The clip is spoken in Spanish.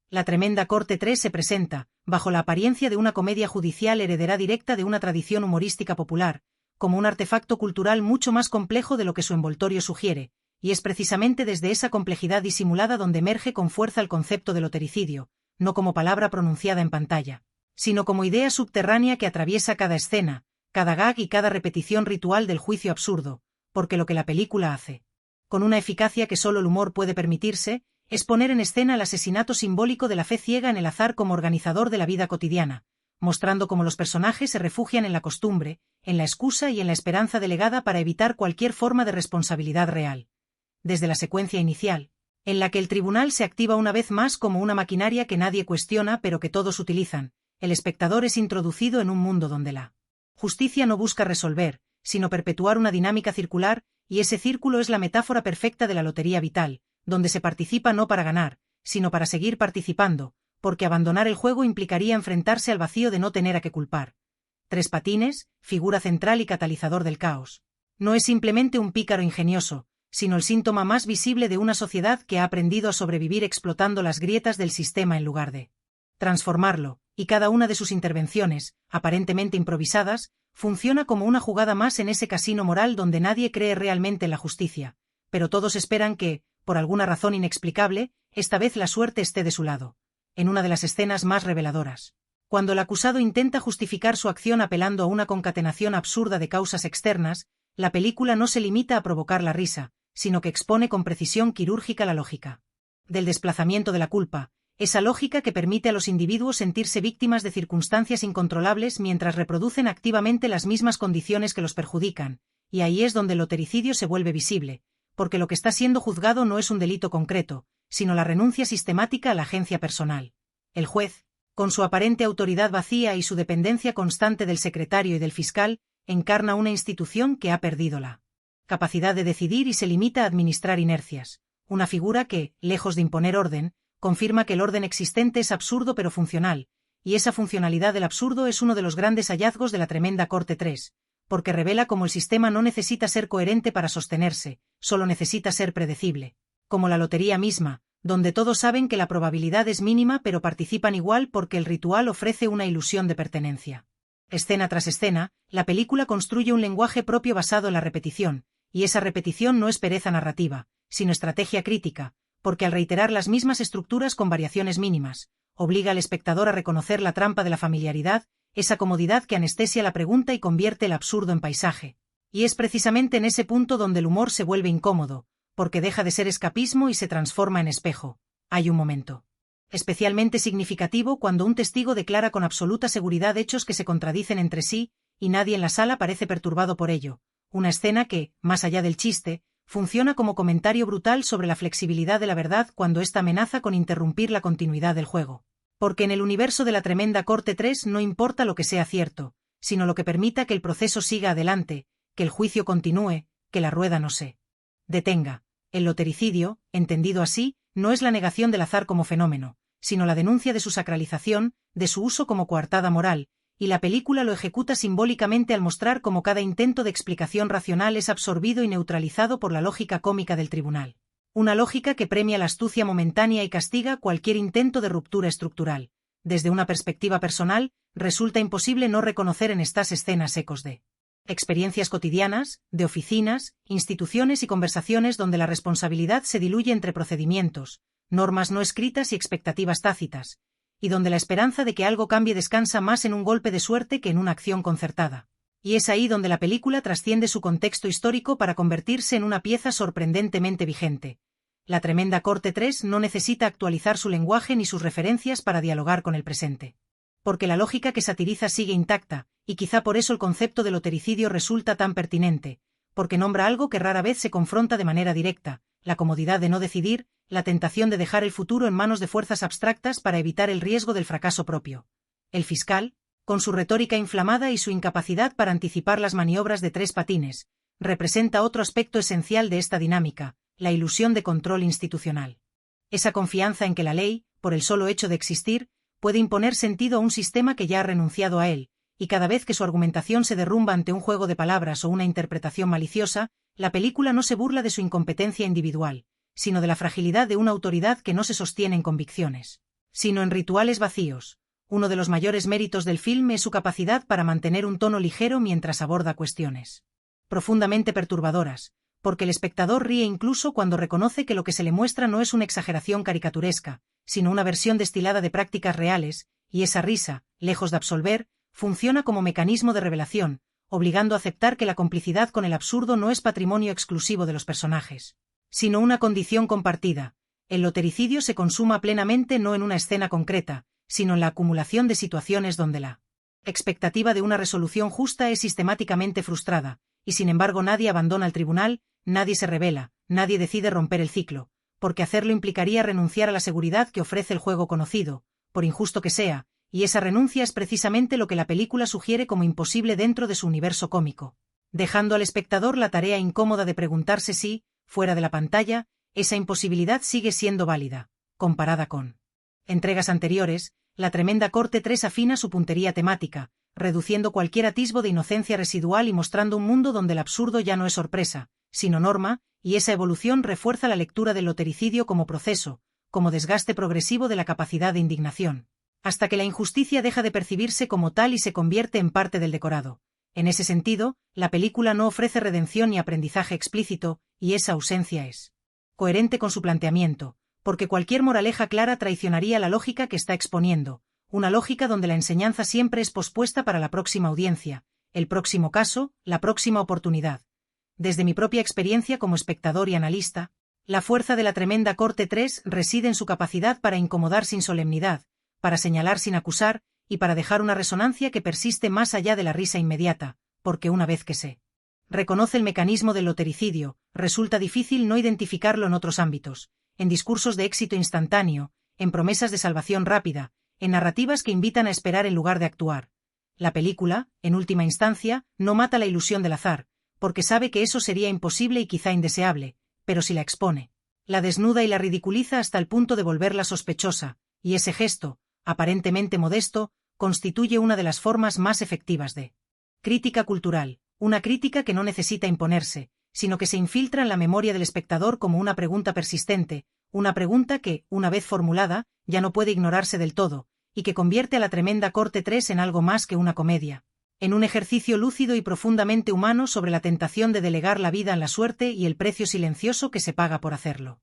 La Tremenda Corte 3 se presenta, bajo la apariencia de una comedia judicial heredera directa de una tradición humorística popular, como un artefacto cultural mucho más complejo de lo que su envoltorio sugiere, y es precisamente desde esa complejidad disimulada donde emerge con fuerza el concepto del lotericidio, no como palabra pronunciada en pantalla, sino como idea subterránea que atraviesa cada escena, cada gag y cada repetición ritual del juicio absurdo, porque lo que la película hace, con una eficacia que solo el humor puede permitirse, es poner en escena el asesinato simbólico de la fe ciega en el azar como organizador de la vida cotidiana, mostrando cómo los personajes se refugian en la costumbre, en la excusa y en la esperanza delegada para evitar cualquier forma de responsabilidad real. Desde la secuencia inicial, en la que el tribunal se activa una vez más como una maquinaria que nadie cuestiona pero que todos utilizan, el espectador es introducido en un mundo donde la justicia no busca resolver, sino perpetuar una dinámica circular, y ese círculo es la metáfora perfecta de la lotería vital, donde se participa no para ganar, sino para seguir participando, porque abandonar el juego implicaría enfrentarse al vacío de no tener a qué culpar. Tres Patines, figura central y catalizador del caos, no es simplemente un pícaro ingenioso, sino el síntoma más visible de una sociedad que ha aprendido a sobrevivir explotando las grietas del sistema en lugar de transformarlo, y cada una de sus intervenciones, aparentemente improvisadas, funciona como una jugada más en ese casino moral donde nadie cree realmente en la justicia, pero todos esperan que, por alguna razón inexplicable, esta vez la suerte esté de su lado. En una de las escenas más reveladoras, cuando el acusado intenta justificar su acción apelando a una concatenación absurda de causas externas, la película no se limita a provocar la risa, sino que expone con precisión quirúrgica la lógica del desplazamiento de la culpa, esa lógica que permite a los individuos sentirse víctimas de circunstancias incontrolables mientras reproducen activamente las mismas condiciones que los perjudican, y ahí es donde el lotericidio se vuelve visible, porque lo que está siendo juzgado no es un delito concreto, sino la renuncia sistemática a la agencia personal. El juez, con su aparente autoridad vacía y su dependencia constante del secretario y del fiscal, encarna una institución que ha perdido la capacidad de decidir y se limita a administrar inercias, una figura que, lejos de imponer orden, confirma que el orden existente es absurdo pero funcional, y esa funcionalidad del absurdo es uno de los grandes hallazgos de la Tremenda Corte 3, porque revela cómo el sistema no necesita ser coherente para sostenerse, solo necesita ser predecible, como la lotería misma, donde todos saben que la probabilidad es mínima pero participan igual porque el ritual ofrece una ilusión de pertenencia. Escena tras escena, la película construye un lenguaje propio basado en la repetición, y esa repetición no es pereza narrativa, sino estrategia crítica, porque al reiterar las mismas estructuras con variaciones mínimas, obliga al espectador a reconocer la trampa de la familiaridad, esa comodidad que anestesia la pregunta y convierte el absurdo en paisaje. Y es precisamente en ese punto donde el humor se vuelve incómodo, porque deja de ser escapismo y se transforma en espejo. Hay un momento especialmente significativo cuando un testigo declara con absoluta seguridad hechos que se contradicen entre sí, y nadie en la sala parece perturbado por ello, una escena que, más allá del chiste, funciona como comentario brutal sobre la flexibilidad de la verdad cuando ésta amenaza con interrumpir la continuidad del juego. Porque en el universo de la Tremenda Corte 3 no importa lo que sea cierto, sino lo que permita que el proceso siga adelante, que el juicio continúe, que la rueda no se detenga. El lotericidio, entendido así, no es la negación del azar como fenómeno, sino la denuncia de su sacralización, de su uso como coartada moral, y la película lo ejecuta simbólicamente al mostrar cómo cada intento de explicación racional es absorbido y neutralizado por la lógica cómica del tribunal. Una lógica que premia la astucia momentánea y castiga cualquier intento de ruptura estructural. Desde una perspectiva personal, resulta imposible no reconocer en estas escenas ecos de experiencias cotidianas, de oficinas, instituciones y conversaciones donde la responsabilidad se diluye entre procedimientos, normas no escritas y expectativas tácitas, y donde la esperanza de que algo cambie descansa más en un golpe de suerte que en una acción concertada. Y es ahí donde la película trasciende su contexto histórico para convertirse en una pieza sorprendentemente vigente. La Tremenda Corte 3 no necesita actualizar su lenguaje ni sus referencias para dialogar con el presente. Porque la lógica que satiriza sigue intacta, y quizá por eso el concepto de lotericidio resulta tan pertinente, porque nombra algo que rara vez se confronta de manera directa, la comodidad de no decidir, la tentación de dejar el futuro en manos de fuerzas abstractas para evitar el riesgo del fracaso propio. El fiscal, con su retórica inflamada y su incapacidad para anticipar las maniobras de Tres Patines, representa otro aspecto esencial de esta dinámica, la ilusión de control institucional. Esa confianza en que la ley, por el solo hecho de existir, puede imponer sentido a un sistema que ya ha renunciado a él, y cada vez que su argumentación se derrumba ante un juego de palabras o una interpretación maliciosa, la película no se burla de su incompetencia individual, sino de la fragilidad de una autoridad que no se sostiene en convicciones, sino en rituales vacíos. Uno de los mayores méritos del film es su capacidad para mantener un tono ligero mientras aborda cuestiones profundamente perturbadoras, porque el espectador ríe incluso cuando reconoce que lo que se le muestra no es una exageración caricaturesca, sino una versión destilada de prácticas reales, y esa risa, lejos de absolver, funciona como mecanismo de revelación, obligando a aceptar que la complicidad con el absurdo no es patrimonio exclusivo de los personajes, sino una condición compartida. El lotericidio se consuma plenamente no en una escena concreta, sino en la acumulación de situaciones donde la expectativa de una resolución justa es sistemáticamente frustrada, y sin embargo nadie abandona el tribunal, nadie se rebela, nadie decide romper el ciclo, porque hacerlo implicaría renunciar a la seguridad que ofrece el juego conocido, por injusto que sea, y esa renuncia es precisamente lo que la película sugiere como imposible dentro de su universo cómico, dejando al espectador la tarea incómoda de preguntarse si, fuera de la pantalla, esa imposibilidad sigue siendo válida, comparada con entregas anteriores. La Tremenda Corte 3 afina su puntería temática, reduciendo cualquier atisbo de inocencia residual y mostrando un mundo donde el absurdo ya no es sorpresa, sino norma, y esa evolución refuerza la lectura del lotericidio como proceso, como desgaste progresivo de la capacidad de indignación, hasta que la injusticia deja de percibirse como tal y se convierte en parte del decorado. En ese sentido, la película no ofrece redención ni aprendizaje explícito, y esa ausencia es coherente con su planteamiento, porque cualquier moraleja clara traicionaría la lógica que está exponiendo, una lógica donde la enseñanza siempre es pospuesta para la próxima audiencia, el próximo caso, la próxima oportunidad. Desde mi propia experiencia como espectador y analista, la fuerza de la Tremenda Corte 3 reside en su capacidad para incomodar sin solemnidad, para señalar sin acusar, y para dejar una resonancia que persiste más allá de la risa inmediata, porque una vez que se reconoce el mecanismo del lotericidio, resulta difícil no identificarlo en otros ámbitos, en discursos de éxito instantáneo, en promesas de salvación rápida, en narrativas que invitan a esperar en lugar de actuar. La película, en última instancia, no mata la ilusión del azar, porque sabe que eso sería imposible y quizá indeseable, pero si la expone, la desnuda y la ridiculiza hasta el punto de volverla sospechosa, y ese gesto, aparentemente modesto, constituye una de las formas más efectivas de crítica cultural, una crítica que no necesita imponerse, sino que se infiltra en la memoria del espectador como una pregunta persistente, una pregunta que, una vez formulada, ya no puede ignorarse del todo, y que convierte a la Tremenda Corte 3 en algo más que una comedia, en un ejercicio lúcido y profundamente humano sobre la tentación de delegar la vida en la suerte y el precio silencioso que se paga por hacerlo.